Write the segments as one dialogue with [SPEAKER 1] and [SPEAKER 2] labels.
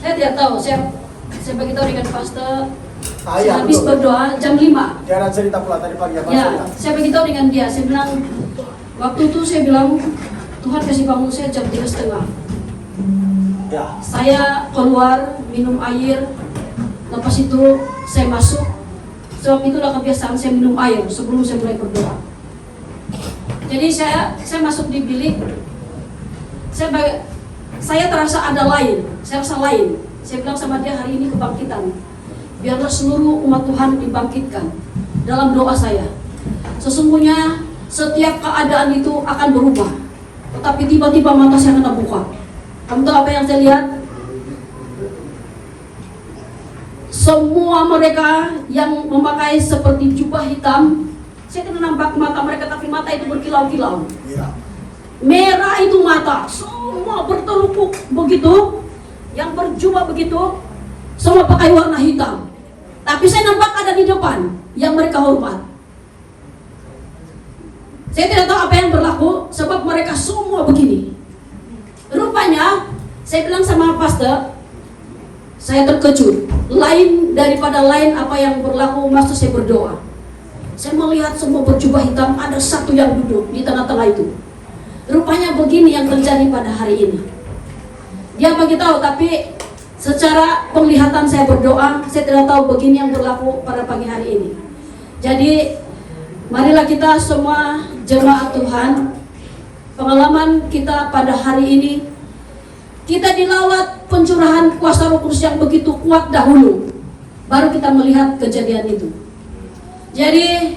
[SPEAKER 1] Saya tidak tahu, saya beritahu dengan pastor.
[SPEAKER 2] Iya,
[SPEAKER 1] Habis berdoa jam 5.
[SPEAKER 2] Jangan cerita pula tadi pagi apa
[SPEAKER 1] Ya,
[SPEAKER 2] cerita.
[SPEAKER 1] saya beritahu dengan dia. Saya bilang, waktu itu saya bilang, Tuhan kasih bangun saya jam 3:30.
[SPEAKER 2] Ya.
[SPEAKER 1] Saya keluar minum air, lepas itu saya masuk. Sebab itulah kebiasaan saya minum air sebelum saya mulai berdoa. Jadi saya masuk di bilik. Saya terasa ada lain, saya rasa lain. Saya bilang sama dia, hari ini kebangkitan. Biarlah seluruh umat Tuhan dibangkitkan dalam doa saya. Sesungguhnya setiap keadaan itu akan berubah. Tetapi tiba-tiba mata saya kena buka. Kamu tahu apa yang saya lihat? Semua mereka yang memakai seperti jubah hitam, saya tidak nampak mata mereka, tapi mata itu berkilau-kilau.
[SPEAKER 2] Iya.
[SPEAKER 1] Merah itu mata, semua bertelupuk begitu, yang berjubah begitu, semua pakai warna hitam. Tapi saya nampak ada di depan yang mereka hormat. Saya tidak tahu apa yang berlaku, sebab mereka semua begini. Rupanya, saya bilang sama pastor, saya terkejut. Lain daripada lain apa yang berlaku waktu saya berdoa. Saya melihat semua berjubah hitam, ada satu yang duduk di tengah-tengah itu. Rupanya begini yang terjadi pada hari ini. Dia beritahu, tapi secara penglihatan saya berdoa, saya tidak tahu begini yang berlaku pada pagi hari ini. Jadi, marilah kita semua jemaat Tuhan, pengalaman kita pada hari ini, kita dilawat pencurahan kuasa Roh Kudus yang begitu kuat dahulu, baru kita melihat kejadian itu. Jadi,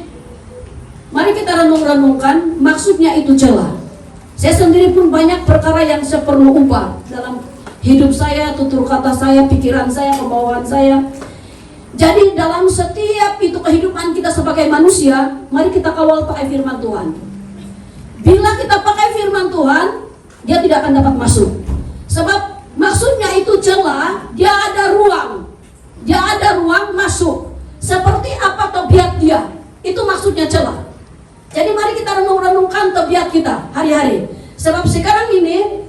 [SPEAKER 1] mari kita renung-renungkan, maksudnya itu celah. Saya sendiri pun banyak perkara yang saya perlu ubah dalam hidup saya, tutur kata saya, pikiran saya, kemauan saya. Jadi dalam setiap itu kehidupan kita sebagai manusia, mari kita kawal pakai firman Tuhan. Bila kita pakai firman Tuhan, dia tidak akan dapat masuk. Sebab maksudnya itu celah, dia ada ruang. Dia ada ruang masuk. Seperti apa tabiat dia, itu maksudnya celah. Jadi mari kita renung-renungkan tabiat kita hari-hari. Sebab sekarang ini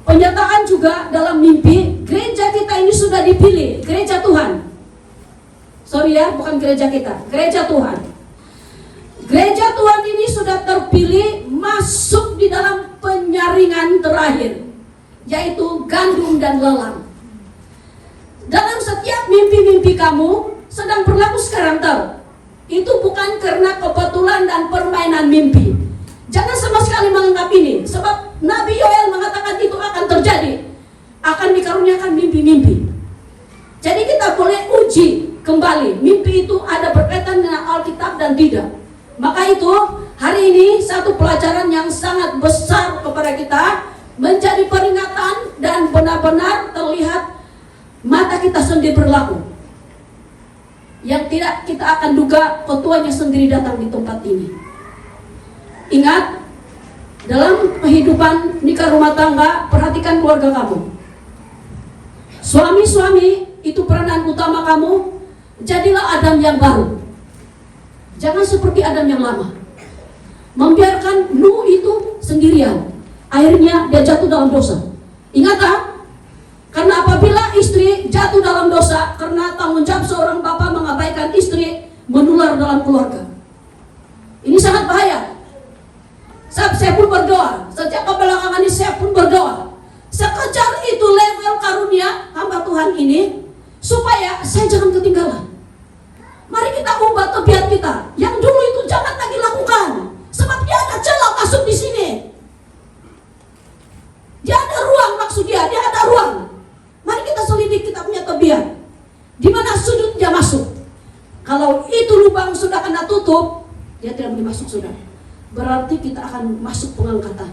[SPEAKER 1] penyataan juga dalam mimpi, gereja kita ini sudah dipilih, gereja Tuhan. Sorry ya, bukan gereja kita, gereja Tuhan. Gereja Tuhan ini sudah terpilih masuk di dalam penyaringan terakhir, yaitu gandum dan lelang. Dalam setiap mimpi-mimpi kamu sedang berlaku sekarang, tahu? Itu bukan karena kebetulan dan permainan mimpi. Jangan sama sekali menganggap ini, sebab Nabi Yoel mengatakan itu akan terjadi, akan dikaruniakan mimpi-mimpi. Jadi kita boleh uji kembali, mimpi itu ada berkaitan dengan Alkitab dan tidak. Maka itu hari ini satu pelajaran yang sangat besar kepada kita, menjadi peringatan dan benar-benar terlihat mata kita sendiri berlaku. Yang tidak kita akan duga ketuanya sendiri datang di tempat ini. Ingat, dalam kehidupan nikah rumah tangga, perhatikan keluarga kamu. Suami-suami itu peranan utama kamu. Jadilah Adam yang baru. Jangan seperti Adam yang lama. Membiarkan Nuh itu sendirian. Akhirnya dia jatuh dalam dosa. Ingat tak? Karena apabila istri jatuh dalam dosa, karena tanggung jawab seorang bapak mengabaikan istri, menular dalam keluarga. Ini sangat bahaya. Saya pun berdoa, sejak kebelakangan ini saya pun berdoa. Sekejar itu level karunia hamba Tuhan ini, supaya saya jangan ketinggalan. Mari kita ubah tabiat kita. Yang dulu itu jangan lagi lakukan, sebab dia ada celah masuk di sini. Dia ada ruang, maksud dia ada ruang. Mari kita selidiki kita punya tabiat. Di mana sudut dia masuk. Kalau itu lubang sudah kena tutup, dia tidak boleh masuk, sudah. Berarti kita akan masuk pengangkatan.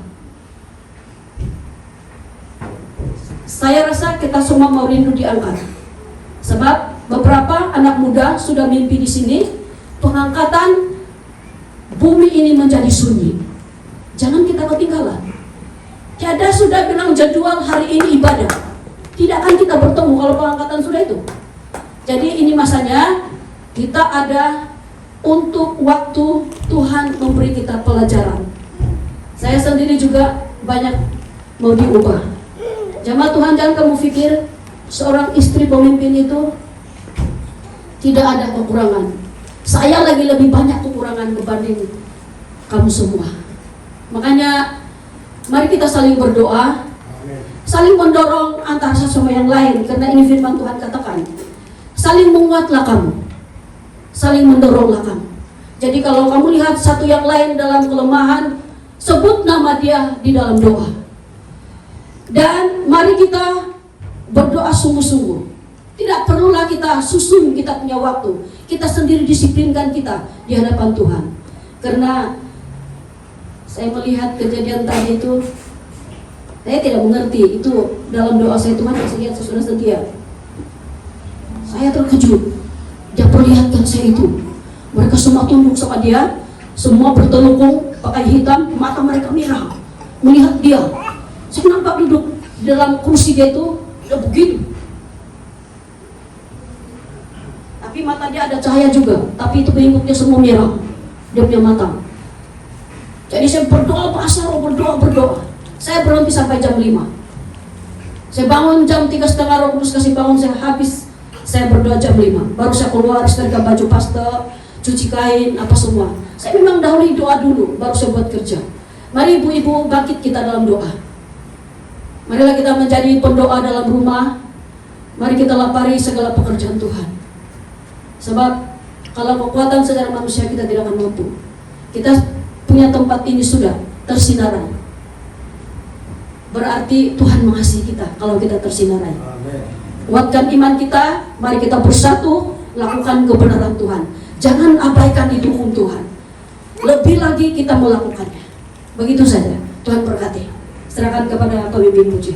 [SPEAKER 1] Saya rasa kita semua mau rindu diangkat. Sebab beberapa anak muda sudah mimpi di sini, pengangkatan bumi ini menjadi sunyi. Jangan kita ketinggalan. Tiada sudah bilang jadwal hari ini ibadah. Tidak akan kita bertemu kalau pengangkatan sudah itu. Jadi ini masanya kita ada untuk waktu Tuhan memberi kita pelajaran. Saya sendiri juga banyak mau diubah. Jamaah Tuhan, jangan kamu pikir seorang istri pemimpin itu tidak ada kekurangan. Saya lagi lebih banyak kekurangan dibanding kamu semua. Makanya mari kita saling berdoa, saling mendorong antara satu sama yang lain, karena ini firman Tuhan katakan, saling menguatlah kamu, saling mendoronglah kamu. Jadi kalau kamu lihat satu yang lain dalam kelemahan, sebut nama dia di dalam doa. Dan mari kita berdoa sungguh-sungguh. Tidak perlulah kita susun kita punya waktu. Kita sendiri disiplinkan kita di hadapan Tuhan. Karena saya melihat kejadian tadi itu, saya tidak mengerti itu dalam doa saya, Tuhan saya sudah setia. Saya terkejut. Dia perlihatkan saya itu. Mereka semua tunduk sama dia, semua bertelukung, pakai hitam, mata mereka merah, melihat dia. Saya nampak duduk di dalam kursi dia itu, udah begitu. Tapi mata dia ada cahaya juga, tapi itu bentuknya semua merah, dia punya mata. Jadi saya berdoa pasar, berdoa. Saya berhenti sampai jam 5. Saya bangun jam 3:30, Roh Kudus kasih bangun, saya habis. Saya berdoa jam 5. Baru saya keluar, setrika baju pastor, cuci kain, apa semua. Saya memang dahului doa dulu, baru saya buat kerja. Mari ibu-ibu bangkit kita dalam doa. Marilah kita menjadi pendoa dalam rumah. Mari kita lapari segala pekerjaan Tuhan. Sebab kalau kekuatan secara manusia kita tidak akan mampu. Kita punya tempat ini sudah tersinarai. Berarti Tuhan mengasihi kita kalau kita tersinarai. Kuatkan iman kita, mari kita bersatu, lakukan kebenaran Tuhan. Jangan abaikan itu hukum Tuhan. Lebih lagi kita melakukannya. Begitu saja. Tuhan berkati. Serahkan kepada pemimpin puji.